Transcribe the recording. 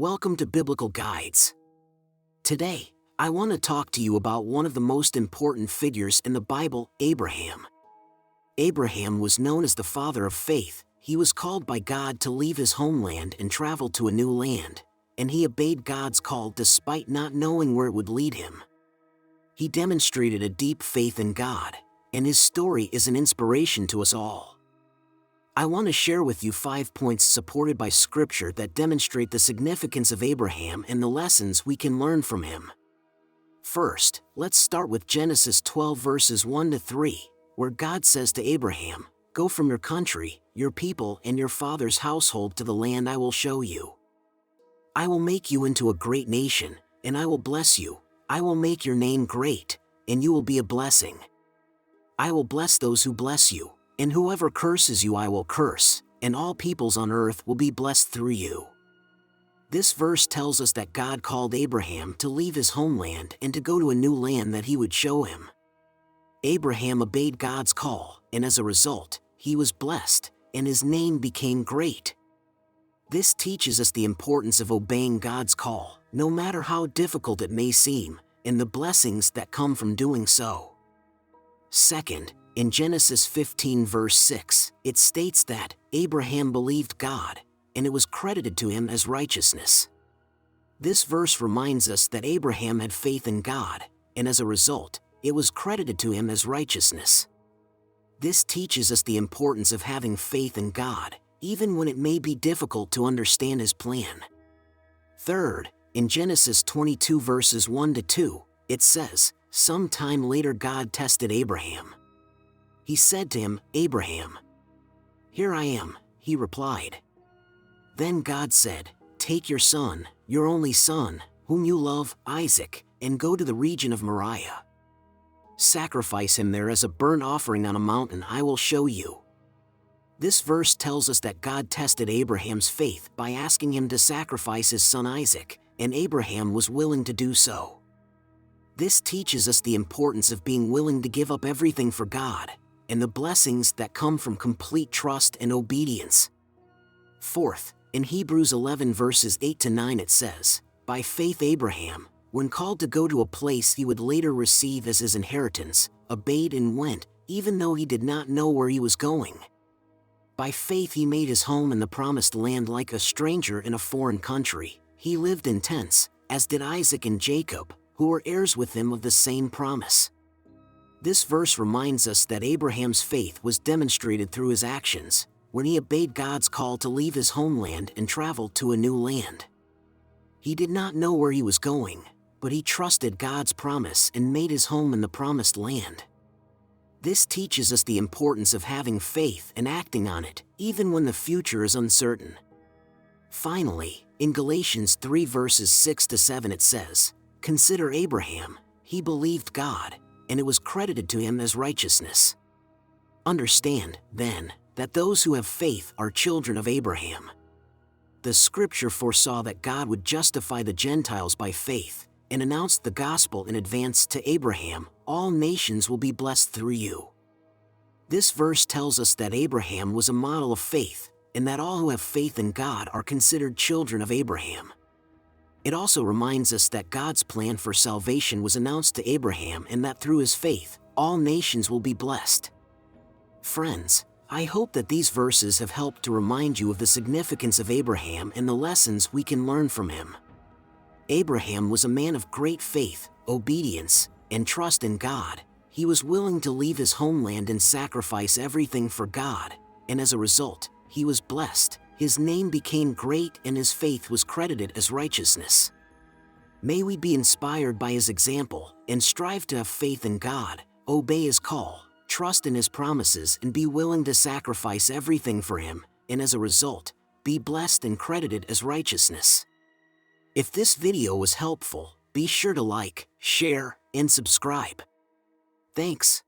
Welcome to Biblical Guides. Today, I want to talk to you about one of the most important figures in the Bible, Abraham. Abraham was known as the father of faith. He was called by God to leave his homeland and travel to a new land, and he obeyed God's call despite not knowing where it would lead him. He demonstrated a deep faith in God, and his story is an inspiration to us all. I want to share with you 5 points supported by Scripture that demonstrate the significance of Abraham and the lessons we can learn from him. First, let's start with Genesis 12 verses 1 to 3, where God says to Abraham, "Go from your country, your people, and your father's household to the land I will show you. I will make you into a great nation, and I will bless you. I will make your name great, and you will be a blessing. I will bless those who bless you, and whoever curses you I will curse, and all peoples on earth will be blessed through you." This verse tells us that God called Abraham to leave his homeland and to go to a new land that he would show him. Abraham obeyed God's call, and as a result, he was blessed, and his name became great. This teaches us the importance of obeying God's call, no matter how difficult it may seem, and the blessings that come from doing so. Second, in Genesis 15 verse 6, it states that Abraham believed God, and it was credited to him as righteousness. This verse reminds us that Abraham had faith in God, and as a result, it was credited to him as righteousness. This teaches us the importance of having faith in God, even when it may be difficult to understand his plan. Third, in Genesis 22 verses 1 to 2, it says, "Sometime later God tested Abraham. He said to him, 'Abraham.' 'Here I am,' he replied. Then God said, 'Take your son, your only son, whom you love, Isaac, and go to the region of Moriah. Sacrifice him there as a burnt offering on a mountain I will show you.'" This verse tells us that God tested Abraham's faith by asking him to sacrifice his son Isaac, and Abraham was willing to do so. This teaches us the importance of being willing to give up everything for God, and the blessings that come from complete trust and obedience. Fourth, in Hebrews 11 verses 8 to 9 it says, "By faith Abraham, when called to go to a place he would later receive as his inheritance, obeyed and went, even though he did not know where he was going. By faith he made his home in the promised land like a stranger in a foreign country. He lived in tents, as did Isaac and Jacob, who were heirs with him of the same promise." This verse reminds us that Abraham's faith was demonstrated through his actions, when he obeyed God's call to leave his homeland and travel to a new land. He did not know where he was going, but he trusted God's promise and made his home in the promised land. This teaches us the importance of having faith and acting on it, even when the future is uncertain. Finally, in Galatians 3 verses 6 to 7 it says, "Consider Abraham, he believed God, and it was credited to him as righteousness." Understand, then, that those who have faith are children of Abraham. The Scripture foresaw that God would justify the Gentiles by faith, and announced the gospel in advance to Abraham, "All nations will be blessed through you." This verse tells us that Abraham was a model of faith, and that all who have faith in God are considered children of Abraham. It also reminds us that God's plan for salvation was announced to Abraham and that through his faith, all nations will be blessed. Friends, I hope that these verses have helped to remind you of the significance of Abraham and the lessons we can learn from him. Abraham was a man of great faith, obedience, and trust in God. He was willing to leave his homeland and sacrifice everything for God, and as a result, he was blessed. His name became great and his faith was credited as righteousness. May we be inspired by his example and strive to have faith in God, obey his call, trust in his promises, and be willing to sacrifice everything for him, and as a result, be blessed and credited as righteousness. If this video was helpful, be sure to like, share, and subscribe. Thanks.